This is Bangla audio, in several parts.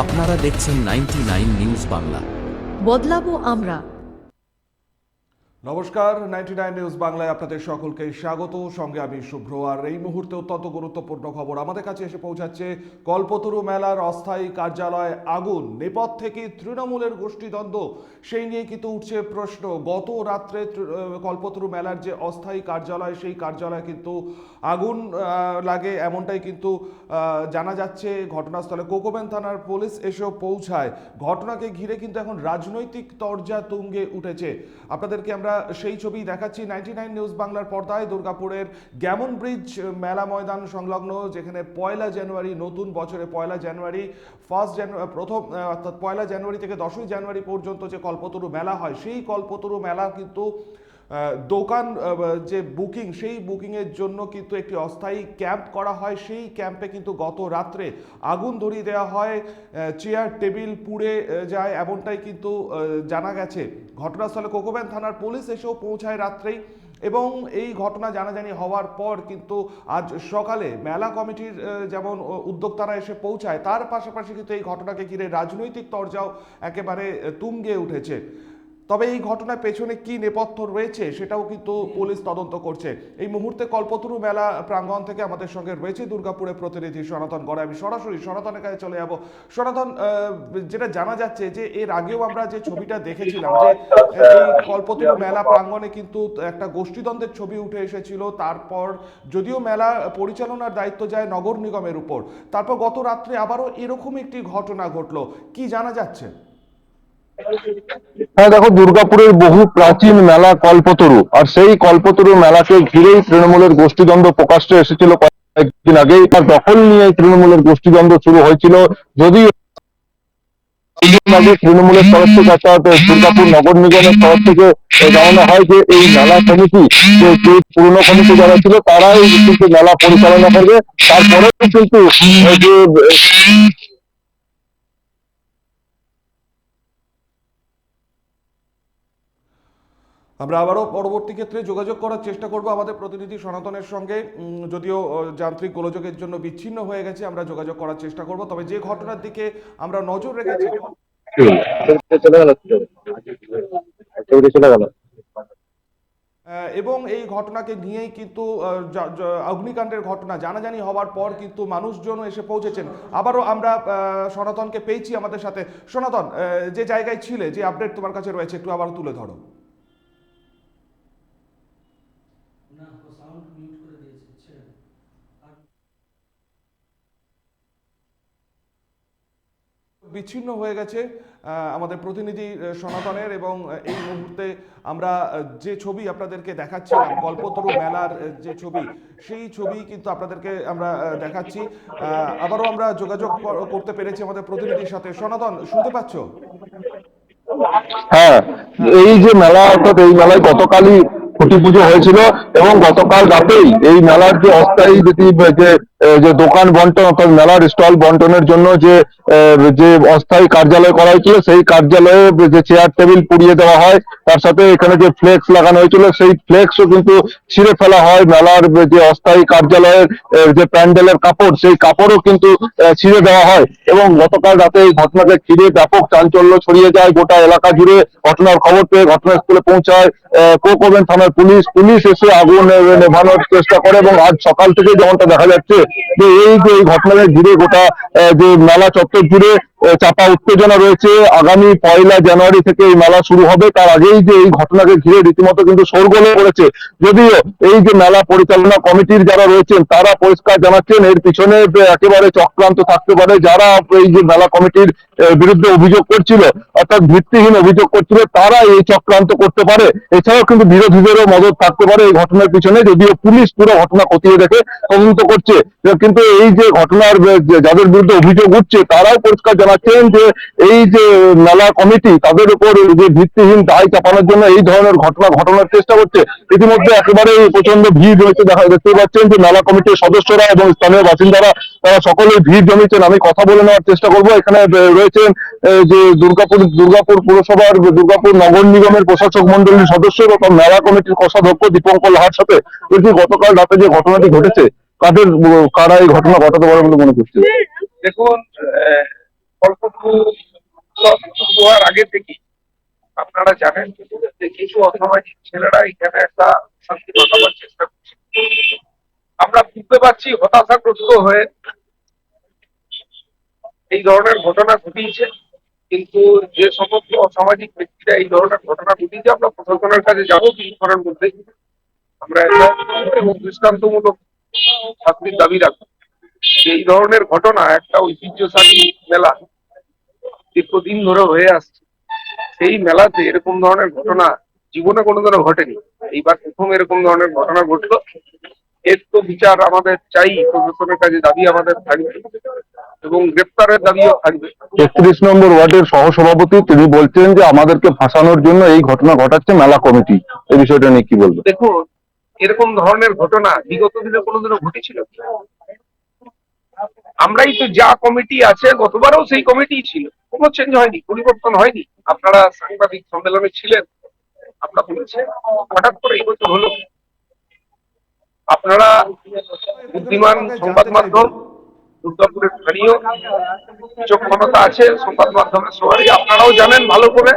আপনারা দেখছেন 99 নিউজ বাংলা। বদলাবো আমরা। নমস্কার, 99 নিউজ বাংলায় আপনাদের সকলকে স্বাগত। সঙ্গে আমি শুভ্র। আর এই মুহূর্তে অত্যন্ত গুরুত্বপূর্ণ খবর আমাদের কাছে এসে পৌঁছাচ্ছে। কল্পতরু মেলার অস্থায়ী কার্যালয়ে আগুন, নেপথ্যে তৃণমূলের গোষ্ঠীদ্বন্দ্ব, সেই নিয়ে কিন্তু উঠছে প্রশ্ন। গত রাত্রে কল্পতরু মেলার যে অস্থায়ী কার্যালয়, সেই কার্যালয়ে কিন্তু আগুন লাগে, এমনটাই কিন্তু জানা যাচ্ছে। ঘটনাস্থলে কোকোবেন থানার পুলিশ এসেও পৌঁছায়। ঘটনাকে ঘিরে কিন্তু এখন রাজনৈতিক তরজা তুঙ্গে উঠেছে। আপনাদেরকে আমরা সেই ছবি দেখাচ্ছি 99 নিউজ বাংলার পর্দায়। দুর্গাপুরের গ্যামন ব্রিজ মেলা ময়দান সংলগ্ন, যেখানে 1 জানুয়ারি, নতুন বছরে 1 জানুয়ারি, প্রথম অর্থাৎ 1 জানুয়ারি থেকে 10ই জানুয়ারি পর্যন্ত যে কল্পতরু মেলা হয়, সেই কল্পতরু মেলা কিন্তু দোকান যে বুকিং, সেই বুকিংয়ের জন্য কিন্তু একটি অস্থায়ী ক্যাম্প করা হয়। সেই ক্যাম্পে কিন্তু গত রাত্রে আগুন ধরিয়ে দেওয়া হয়, চেয়ার টেবিল পুড়ে যায়, এমনটাই কিন্তু জানা গেছে। ঘটনাস্থলে কোকোবেন থানার পুলিশ এসেও পৌঁছায় রাত্রেই, এবং এই ঘটনা জানাজানি হওয়ার পর কিন্তু আজ সকালে মেলা কমিটির যেমন উদ্যোক্তারা এসে পৌঁছায়, তার পাশাপাশি কিন্তু এই ঘটনাকে ঘিরে রাজনৈতিক তরজাও একেবারে তুঙ্গে উঠেছে। তবে এই ঘটনার পেছনে কি নেপথ্য রয়েছে সেটাও কিন্তু পুলিশ তদন্ত করছে। এই মুহূর্তে কল্পতরু মেলা প্রাঙ্গণ থেকে আমাদের সঙ্গে রয়েছে দুর্গাপুরের প্রতিনিধি সনাতন গড়াই। আমি সরাসরি সনাতনের কাছে চলে যাব। সনাতন, যেটা জানা যাচ্ছে যে এর আগেও আমরা যে ছবিটা দেখেছিলাম, যে এই কল্পতরু মেলা প্রাঙ্গণে কিন্তু একটা গোষ্ঠীদ্বন্দ্বের ছবি উঠে এসেছিল। তারপর যদিও মেলা পরিচালনার দায়িত্ব যায় নগর নিগমের উপর, তারপর গত রাত্রে আবারও এরকম একটি ঘটনা ঘটলো। কি জানা যাচ্ছে? হ্যাঁ, দেখো, দুর্গাপুরের বহু প্রাচীন মেলা কল্পতরু, আর সেই কল্পতরু মেলাকে ঘিরেই তৃণমূলের গোষ্ঠীদ্বন্দ্ব প্রকাশ্যে এসেছিল কয়েকদিন আগেই। তার দখল নিয়ে তৃণমূলের গোষ্ঠীদ্বন্দ্ব শুরু হয়েছিল। যদিও তৃণমূলের তরফ থেকে অর্থাৎ দুর্গাপুর নগর নিগমের তরফ থেকে জানানো হয় যে এই মেলা কমিটি, যে পুরনো কমিটি যারা ছিল, তারাই কিন্তু মেলা পরিচালনা করবে। তারপরেও কিন্তু যে আমরা আবারও পরবর্তী ক্ষেত্রে যোগাযোগ করার চেষ্টা করব আমাদের প্রতিনিধি সনাতনের সঙ্গে। যদিও যান্ত্রিক গোলযোগের জন্য বিচ্ছিন্ন হয়ে গেছে, আমরা যোগাযোগ করার চেষ্টা করব। তবে যে ঘটনার দিকে আমরা নজর রেখেছি, এবং এই ঘটনাকে নিয়েই কিন্তু অগ্নিকাণ্ডের ঘটনা জানাজানি হওয়ার পর কিন্তু মানুষজন এসে পৌঁছেছেন। আবারও আমরা সনাতনকে পেয়েছি আমাদের সাথে। সনাতন, যে জায়গায় ছিলে, যে আপডেট তোমার কাছে রয়েছে, একটু আবার তুলে ধরো। বিচ্ছিন্ন হয়ে গেছে আমাদের প্রতিনিধি সনাতনের, এবং এই মুহূর্তে আমরা যে ছবি আপনাদেরকে দেখাচ্ছিলাম, কল্পতরু মেলার যে ছবি, সেই ছবি কিন্তু আপনাদেরকে আমরা দেখাচ্ছি। আবারও আমরা যোগাযোগ করতে পেরেছি আমাদের প্রতিনিধির সাথে। সনাতন, শুনতে পাচ্ছ? হ্যাঁ, এই যে মেলা, অর্থাৎ এই মেলায় গতকালই খুঁটি পুজো হয়েছিল, এবং গতকাল রাতেই এই মেলার যে অস্থায়ী যে দোকান বন্টন, অর্থাৎ মেলার স্টল বন্টনের জন্য যে অস্থায়ী কার্যালয় করা হয়েছিল, সেই কার্যালয়ে যে চেয়ার টেবিল পুড়িয়ে দেওয়া হয়। তার সাথে এখানে যে ফ্লেক্স লাগানো হয়েছিল, সেই ফ্লেক্সও কিন্তু ছিঁড়ে ফেলা হয়। মেলার যে অস্থায়ী কার্যালয়ের যে প্যান্ডেলের কাপড়, সেই কাপড়ও কিন্তু ছিঁড়ে দেওয়া হয়। এবং গতকাল রাতে এই ঘটনাকে ঘিরে ব্যাপক চাঞ্চল্য ছড়িয়ে যায় গোটা এলাকা জুড়ে। ঘটনার খবর পেয়ে ঘটনাস্থলে পৌঁছায় কোকোবেন থানার পুলিশ এসে আগুন নেভানোর চেষ্টা করে। এবং আজ সকাল থেকে যেমনটা দেখা যাচ্ছে, যে এই ঘটনাকে ঘিরে গোটা যে মেলা চত্বর জুড়ে চাপা উত্তেজনা রয়েছে। আগামী 1 জানুয়ারি থেকে এই মেলা শুরু হবে, তার আগেই যে এই ঘটনাকে ঘিরে রীতিমতো কিন্তু শোরগোল পড়েছে। যদিও এই যে মেলা পরিচালনা কমিটির যারা রয়েছেন, তারা পরিষ্কার জানাচ্ছেন এর পিছনে একেবারে চক্রান্ত থাকতে পারে। যারা এই যে মেলা কমিটির বিরুদ্ধে অভিযোগ করছিল, অর্থাৎ ভিত্তিহীন অভিযোগ করছিল, তারা এই চক্রান্ত করতে পারে। এছাড়াও কিন্তু বিরোধীদেরও মদত থাকতে পারে এই ঘটনার পিছনে। যদিও পুলিশ পুরো ঘটনা খতিয়ে দেখে তদন্ত করছে, কিন্তু এই যে ঘটনার যাদের বিরুদ্ধে অভিযোগ উঠছে, তারাও পরিষ্কার জানাচ্ছেন যে এই যে মেলা কমিটি, তাদের উপর যে ভিত্তিহীন দায় চাপানোর জন্য এই ধরনের ঘটনা ঘটানোর চেষ্টা করছে। ইতিমধ্যে একেবারে প্রচন্ড ভিড় রয়েছে, দেখতে পাচ্ছেন যে মেলা কমিটির সদস্যরা এবং স্থানীয় বাসিন্দারা, তারা সকলেই ভিড় জমিয়েছেন। আমি কথা বলে নেওয়ার চেষ্টা করবো। এখানে রয়েছেন যে দুর্গাপুর পুরসভার, দুর্গাপুর নগর নিগমের প্রশাসক মন্ডলীর সদস্য এবং মেলা কমিটির কোষাধ্যক্ষ দীপঙ্কর লাহার সাথে। বলছি, গতকাল রাতে যে ঘটনাটি ঘটেছে, কারা এই ঘটনা ঘটাতে পারে বলে মনে করছে? দেখুন, কল্পতরু উৎসব শুরু হওয়ার আগে থেকে আপনারা জানেন যে কিছু অসামাজিক ছেলেরা এখানে একটা শান্তি ঘটাবার চেষ্টা করছে। আমরা বুঝতে পারছি হতাশাগ্রস্ত হয়ে এই ধরনের ঘটনা ঘটিয়েছে, কিন্তু যে সমস্ত অসামাজিক ব্যক্তিরা এই ধরনের ঘটনা ঘটিয়েছে আমরা প্রশাসনের কাছে যাবো কিছুক্ষণের মধ্যে। আমরা এটা এবং দৃষ্টান্তমূলক শাস্তির দাবি রাখবো। এই ধরনের ঘটনা একটা ঐতিহ্যশালী মেলা দীর্ঘদিন ধরে হয়ে আসছে, সেই মেলাতে এরকম ধরনের ঘটনা জীবনে কোনোদিনও ঘটেনি, এইবার প্রথম এরকম ধরনের ঘটনা ঘটলো। এর তো বিচার আমাদের চাই, প্রশাসনের কাছে দাবি আমাদের থাকবে এবং গ্রেপ্তারের দাবিও থাকবে। ৩১ নম্বর ওয়ার্ডের সহসভাপতি তিনি বলছেন যে আমাদেরকে ফাঁসানোর জন্য এই ঘটনা ঘটাচ্ছে মেলা কমিটি, এই বিষয়টা নিয়ে কি বলবেন? দেখুন, এরকম ধরনের ঘটনা বিগত দিনে কোনোদিনও ঘটেছিল কি? আমরাই তো যা কমিটি আছে গতবারও সেই কমিটি ছিল, কোনো চেঞ্জ হয়নি, পরিবর্তন হয়নি। আপনারা সাংবাদিক সম্মেলনে ছিলেন, আমরা বলেছি হঠাৎ করে এই বছর হলো। আপনারা বুদ্ধিমান সংবাদ মাধ্যম, দুর্গাপুরের স্থানীয় বিচক্ষণতা আছে সংবাদ মাধ্যমের সবারই, আপনারাও জানেন ভালো করে।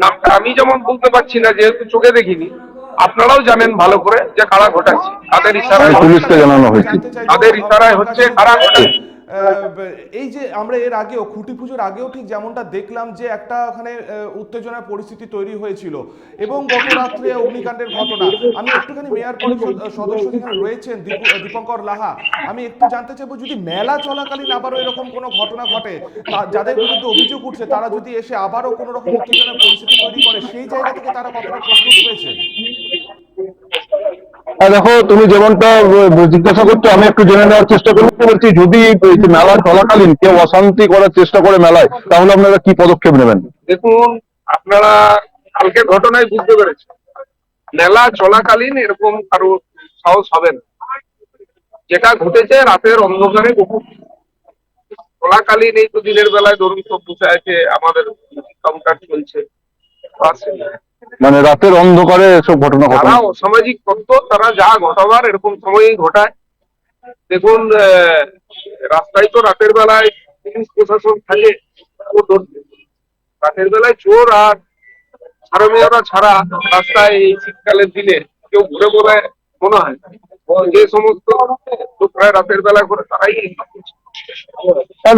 নামটা আমি যেমন বলতে পারছি না যেহেতু চোখে দেখিনি, আপনারাও জানেন ভালো করে যে কারা ঘটাচ্ছে, তাদের ইশারায় পুলিশকে জানানো হয়েছে, তাদের ইশারায় হচ্ছে কারা ঘটাচ্ছে। এই যে আমরা এর আগেও খুঁটি পুজোর আগেও ঠিক যেমনটা দেখলাম যে একটা ওখানে উত্তেজনার পরিস্থিতি তৈরি হয়েছিল এবং গত রাত্রে অগ্নিকাণ্ডের ঘটনা। আমি একটুখানি মেয়র পরিষদ সদস্য যেখানে রয়েছেন দীপঙ্কর লাহা, আমি একটু জানতে চাইবো যদি মেলা চলাকালীন আবারও এরকম কোনো ঘটনা ঘটে, যাদের বিরুদ্ধে অভিযোগ উঠছে তারা যদি এসে আবারও কোনো রকম উত্তেজনার পরিস্থিতি তৈরি করে, সেই জায়গা থেকে তারা কতটা প্রস্তুত হয়েছে? দেখো, তুমি যেমনটা জিজ্ঞাসা করছো আমি একটু জেনে নেওয়ার চেষ্টা করছি, যদি এই যে মেলা চলাকালীন কেউ অশান্তি করার চেষ্টা করে মেলায়, তাহলে আপনারা কি পদক্ষেপ নেবেন? দেখুন, আপনারা কালকে ঘটনায় বুঝতে পেরেছেন, মেলা চলাকালীন এরকম কারো সাহস হবে না। যেটা ঘটেছে রাতের অন্ধকারে বহু চলাকালীন, এই তো দিনের বেলায় ধরুন সব বসে আছে, আমাদের কাউন্টার চলছে, মানে রাতের অন্ধকারে এসব ঘটনা ঘটে? যারা অসামাজিক তত্ত্ব তারা যা ঘটাবার এরকম সময়ই ঘটায়। দেখুন, রাস্তায় তো রাতের বেলায় পুলিশ প্রশাসন থাকে, রাতের বেলায় চোর আর হারামিয়ারা ছাড়া রাস্তায় এই শীতকালের দিনে কেউ ঘুরে বলে মনে হয়। যে সমস্ত লোকরা রাতের বেলা করে তারাই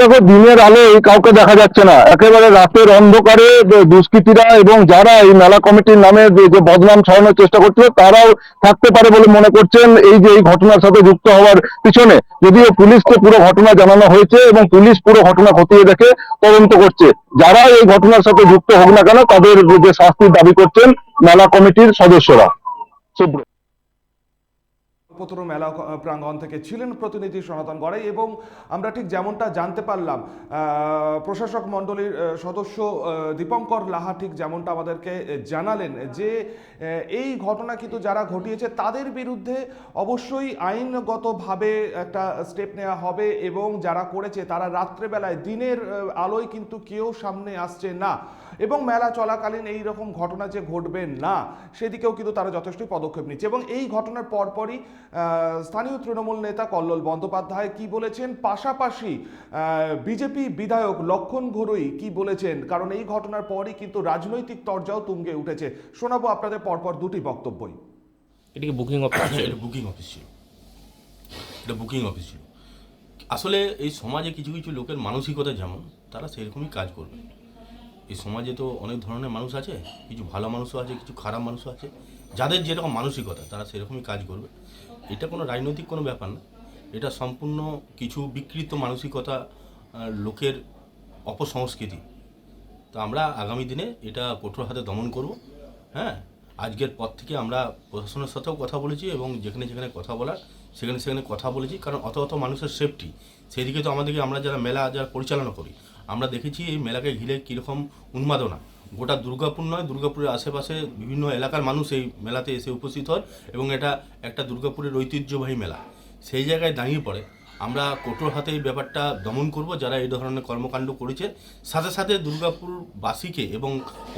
দেখো, দিনের আলোয় কাউকে দেখা যাচ্ছে না, একেবারে রাতের অন্ধকারে দুষ্কৃতীরা এবং যারা এই মেলা কমিটির নামে যে বদনাম ছড়ানোর চেষ্টা করছিল তারাও থাকতে পারে বলে মনে করছেন এই যে এই ঘটনার সাথে যুক্ত হওয়ার পিছনে। যদিও পুলিশকে পুরো ঘটনা জানানো হয়েছে এবং পুলিশ পুরো ঘটনা খতিয়ে দেখে তদন্ত করছে। যারা এই ঘটনার সাথে যুক্ত হোক না কেন তাদের যে শাস্তির দাবি করছেন মেলা কমিটির সদস্যরা। কল্পতরু মেলা প্রাঙ্গণ থেকে ছিলেন প্রতিনিধি সনাতন গড়াই এবং আমরা ঠিক যেমনটা জানতে পারলাম প্রশাসক মণ্ডলীর সদস্য দীপঙ্কর লাহা ঠিক যেমনটা আমাদেরকে জানালেন যে এই ঘটনা কিন্তু যারা ঘটিয়েছে তাদের বিরুদ্ধে অবশ্যই আইনগতভাবে একটা স্টেপ নেওয়া হবে এবং যারা করেছে তারা রাত্রেবেলায়, দিনের আলোয় কিন্তু কেউ সামনে আসছে না এবং মেলা চলাকালীন এই রকম ঘটনা যে ঘটবে না সেদিকেও কিন্তু তারা যথেষ্টই পদক্ষেপ নিচ্ছে। এবং এই ঘটনার পরপরই স্থানীয় তৃণমূল নেতা কল্লোল বন্দ্যোপাধ্যায় কি বলেছেন, পাশাপাশি বিজেপি বিধায়ক লক্ষণ ঘরুই কি বলেছেন, কারণ এই ঘটনার পরই কিন্তু রাজনৈতিক তরজাও তুঙ্গে উঠেছে। শোনাবো আপনাদের পরপর দুটি বক্তব্যই। এটা কি বুকিং অফিস? এটা বুকিং অফিস ছিল, এটা বুকিং অফিস ছিল। আসলে এই সমাজে কিছু কিছু লোকের মানসিকতা যেমন, তারা সেরকমই কাজ করবে। এই সমাজে তো অনেক ধরনের মানুষ আছে, কিছু ভালো মানুষও আছে, কিছু খারাপ মানুষও আছে। যাদের যেরকম মানসিকতা তারা সেরকমই কাজ করবে। এটা কোনো রাজনৈতিক কোনো ব্যাপার না, এটা সম্পূর্ণ কিছু বিকৃত মানসিকতা, লোকের অপসংস্কৃতি। তো আমরা আগামী দিনে এটা কঠোর হাতে দমন করব। হ্যাঁ, আজকের পর থেকে আমরা প্রশাসনের সাথেও কথা বলেছি এবং যেখানে যেখানে কথা বলার সেখানে সেখানে কথা বলেছি, কারণ অত অত মানুষের সেফটি সেদিকে তো আমাদেরকে, আমরা যারা মেলা যারা পরিচালনা করি আমরা দেখেছি এই মেলাকে ঘিরে কীরকম উন্মাদনা। গোটা দুর্গাপুর নয়, দুর্গাপুরের আশেপাশে বিভিন্ন এলাকার মানুষ এই মেলাতে এসে উপস্থিত হয় এবং এটা একটা দুর্গাপুরের ঐতিহ্যবাহী মেলা। সেই জায়গায় দাঁড়িয়ে পড়ে আমরা কঠোর হাতে এই ব্যাপারটা দমন করব যারা এই ধরনের কর্মকাণ্ড করেছে। সাথে সাথে দুর্গাপুরবাসীকে এবং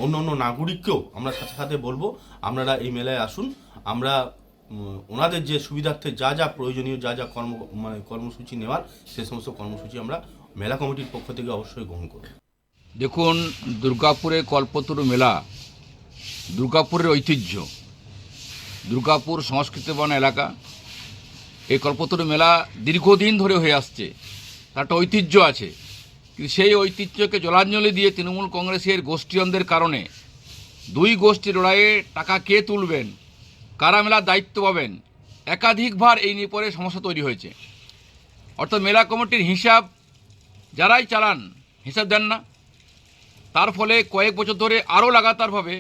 অন্য অন্য নাগরিককেও আমরা সাথে সাথে বলবো আপনারা এই মেলায় আসুন। আমরা ওনাদের যে সুবিধার্থে যা যা প্রয়োজনীয় যা যা কর্মসূচি নেওয়ার সে সমস্ত কর্মসূচি আমরা মেলা কমিটির পক্ষ থেকে অবশ্যই গ্রহণ করবে। দেখুন, দুর্গাপুরে কল্পতরু মেলা দুর্গাপুরের ঐতিহ্য। দুর্গাপুর সংস্কৃতিবান এলাকা। এই কল্পতরু মেলা দীর্ঘদিন ধরে হয়ে আসছে, তার একটা ঐতিহ্য আছে। কিন্তু সেই ঐতিহ্যকে জলাঞ্জলি দিয়ে তৃণমূল কংগ্রেসের গোষ্ঠীয়নদের কারণে দুই গোষ্ঠী লড়াইয়ে টাকা কে তুলবেন, কারা মেলার দায়িত্ব পাবেন, একাধিকবার এই নিয়ে পরে সমস্যা তৈরি হয়েছে। অর্থাৎ মেলা কমিটির হিসাব যারাই চালান হিসাব দেন না, তার ফলে কয়েক বছর ধরে আরও লাগাতারভাবে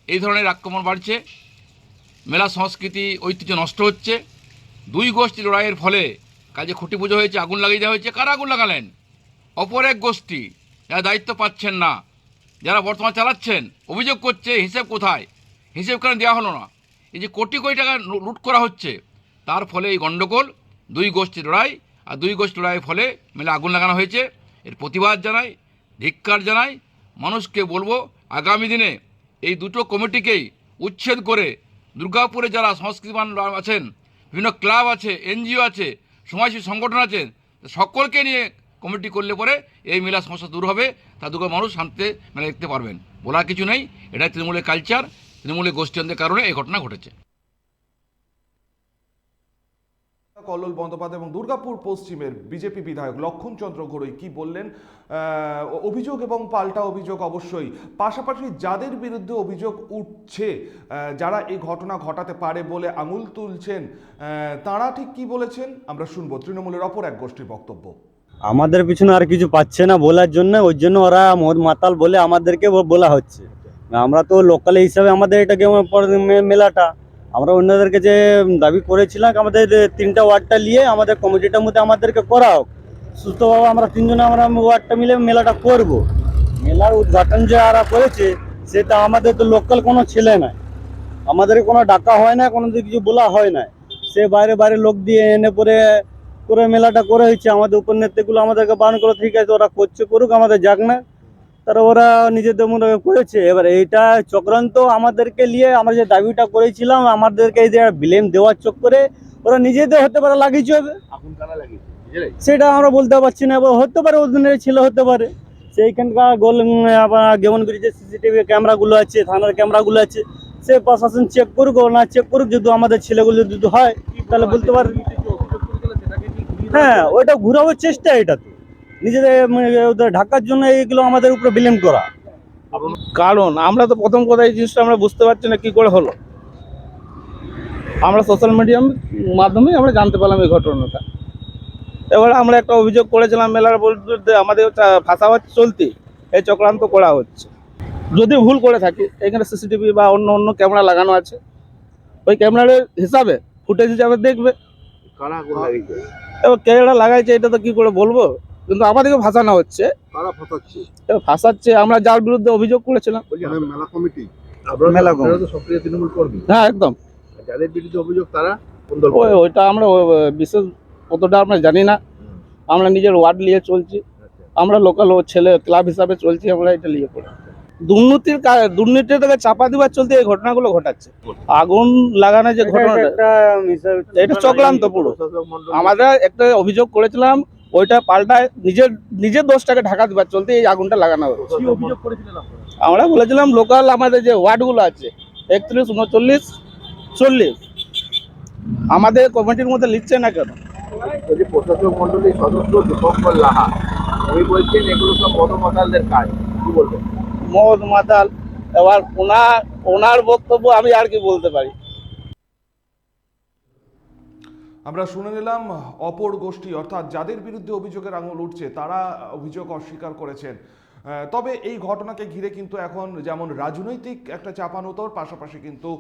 এই ধরনের আক্রমণ বাড়ছে, মেলা সংস্কৃতি ঐতিহ্য নষ্ট হচ্ছে। দুই গোষ্ঠী লড়াইয়ের ফলে কাজে খুঁটি পুজো হয়েছে, আগুন লাগিয়ে দেওয়া হয়েছে। কারা আগুন লাগালেন? অপর এক গোষ্ঠী, যারা দায়িত্ব পাচ্ছেন না, যারা বর্তমান চালাচ্ছেন, অভিযোগ করছে হিসেব কোথায়, হিসেব কেন দেওয়া হলো না। এই যে কোটি কোটি টাকা লুট করা হচ্ছে, তার ফলে এই গণ্ডগোল, দুই গোষ্ঠী লড়াই। আর দুই গোষ্ঠী লড়াইয়ের ফলে মেলা আগুন লাগানো হয়েছে। এর প্রতিবাদ জানাই, ধিক্কার জানাই। মানুষকে বলবো আগামী দিনে এই দুটো কমিটিকেই উচ্ছেদ করে দুর্গাপুরে যারা সংস্কৃতিবান আছেন, বিভিন্ন ক্লাব আছে, এনজিও আছে, সমাজসেবী সংগঠন আছে, সকলকে নিয়ে কমিটি করলে পরে এই মেলা সমস্যা দূর হবে। তা দুর্গা মানুষ শান্তিতে মেলা দেখতে পারবেন। বলার কিছু নেই, এটা তৃণমূলের কালচার, তৃণমূলের গোষ্ঠীদের কারণে এই ঘটনা ঘটেছে। কল্লোল বন্দ্যোপাধ্যায় এবং দুর্গাপুর পশ্চিমের বিজেপি বিধায়ক লক্ষণ চন্দ্র ঘড়ই কি বললেন? অভিযোগ এবং পাল্টা অভিযোগ অবশ্যই, পাশাপাশি যাদের বিরুদ্ধে অভিযোগ উঠছে, যারা এই ঘটনা ঘটাতে পারে বলে আঙুল তুলছেন, তারা ঠিক কি বলেছেন আমরা শুনবো তৃণমূলের অপর এক গোষ্ঠীর বক্তব্য। আমাদের পিছনে আর কিছু পাচ্ছে না বলার জন্য, ওই জন্য ওরা মদ মাতাল বলে আমাদেরকে বলা হচ্ছে। আমরা তো লোকাল হিসাবে আমাদের এটা মেলাটা আমরা অন্যদেরকে যে দাবি করেছিলাম, আমাদের 3টা ওয়ার্ডটা নিয়ে আমাদের কমিটিটার মধ্যে আমাদেরকে করা হোক সুস্থভাবে। আমরা 3জনে আমরা ওয়ার্ডটা মিলে মেলাটা করব। মেলার উদ্ঘাটন যে যারা করেছে সেটা আমাদের তো লোকাল কোনো ছেলে নাই, আমাদের কোনো ডাকা হয় না, কোনো কিছু বলা হয় না। সে বাইরে বাইরে লোক দিয়ে এনে করে মেলাটা করে হয়েছে। আমাদের উপনেতাগুলো আমাদেরকে বারণ করে, ঠিক আছে ওরা করছে করুক, আমাদের যাক না। তারা ওরা নিজেদের মনে করেছে। এবার এইটা চক্রান্ত আমাদেরকে নিয়ে আমরা যে দাবিটা করেছিলাম, আমাদেরকে এই যে ব্লেম দেওয়ার চক্করে ওরা নিজেদের হতে পারে লাগিয়েছে হবে, সেটা আমরা বলতে পারছি না। এবার হতে পারে ওদের ছেলে হতে পারে, সেইখানকার গেমন ব্রিজের সিসিটিভি ক্যামেরাগুলো আছে, থানার ক্যামেরাগুলো আছে, সে প্রশাসন চেক করুক না চেক করুক। যদি আমাদের ছেলেগুলো যদি হয় তাহলে বলতে পারে। হ্যাঁ, ওইটা ঘুরাবার চেষ্টা, এটা তো নিজেদের ঢাকার জন্য এইগুলো আমাদের উপরে ব্লেম করা। কারণ আমরা তো প্রথম কথা এই জিনিসটা আমরা বুঝতে পারছি না কি করে হলো। আমরা সোশ্যাল মিডিয়ার মাধ্যমে আমরা জানতে পারলাম এই ঘটনাটা। এবার আমরা একটা অভিযোগ করেছিলাম মেলার বিরুদ্ধে, আমাদের ফাঁসাবাদ চলতি, এই চক্রান্ত করা হচ্ছে। যদি ভুল করে থাকি, এখানে সিসিটিভি বা অন্য ক্যামেরা লাগানো আছে, ওই ক্যামেরার হিসাবে ফুটেজ হিসাবে দেখবে এবার কে এটা লাগাইছে, এটা তো কি করে বলবো। কিন্তু আমাদেরকে ফাঁসানো হচ্ছে, ফাঁসাচ্ছে আমরা যার বিরুদ্ধে অভিযোগ করেছিলাম। হ্যাঁ, একদম। যাদের বিরুদ্ধে অভিযোগ তারা ওইটা আমরা বিশেষ কতটা আমরা জানি না। আমরা নিজের ওয়ার্ড নিয়ে চলছি, আমরা লোকাল ছেলে ক্লাব হিসাবে চলছি, আমরা এটা নিয়ে পড়ি। দুর্নীতির থেকে চাপা দিবার চলতে এই ঘটনাগুলো ঘটাচ্ছে। আগুন লাগানো যে ঘটনাটা, এটা চক্রান্ত পুরো। আমাদের একটা অভিযোগ করেছিলাম, ওইটা পাল্টায় নিজের দোষটাকে ঢাকা দিবার চলতে এই আগুনটা লাগানো হবে। আমরা বলেছিলাম লোকাল আমাদের যে ওয়ার্ডগুলো আছে 31, 39, 40 আমাদের কমিটির মধ্যে লিখছে না কেন? যদি প্রশাসক মন্ডলীর সদস্য দীপঙ্কর লাহা উনি বলছেন এগুলো সব মদমাতালদের কাজ, কি বলবেন? মদ মাতাল, এবার ওনার বক্তব্য আমি আর কি বলতে পারি। আমরা শুনে নিলাম অপর গোষ্ঠী, অর্থাৎ যাদের বিরুদ্ধে অভিযোগের আঙুল উঠছে তারা অভিযোগ অস্বীকার করেছেন। তবে এই ঘটনাকে ঘিরে কিন্তু এখন যেমন রাজনৈতিক একটা চাপানোতর, পাশাপাশি কিন্তু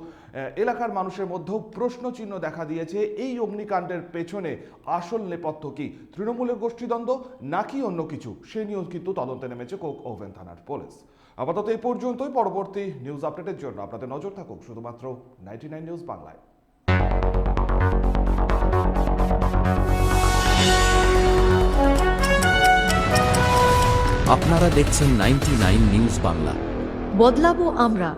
এলাকার মানুষের মধ্যেও প্রশ্নচিহ্ন দেখা দিয়েছে। এই অগ্নিকাণ্ডের পেছনে আসল নেপথ্য কি? তৃণমূলের গোষ্ঠীদ্বন্দ্ব নাকি অন্য কিছু? সে নিয়েও কিন্তু তদন্তে নেমেছে কোক ওভেন থানার পুলিশ। আপাতত এই পর্যন্তই। পরবর্তী নিউজ আপডেটের জন্য আপনাদের নজর থাকুক শুধুমাত্র 99 নিউজ বাংলায়। আপনারা দেখছেন 99 নিউজ বাংলা। বদলাবো আমরা।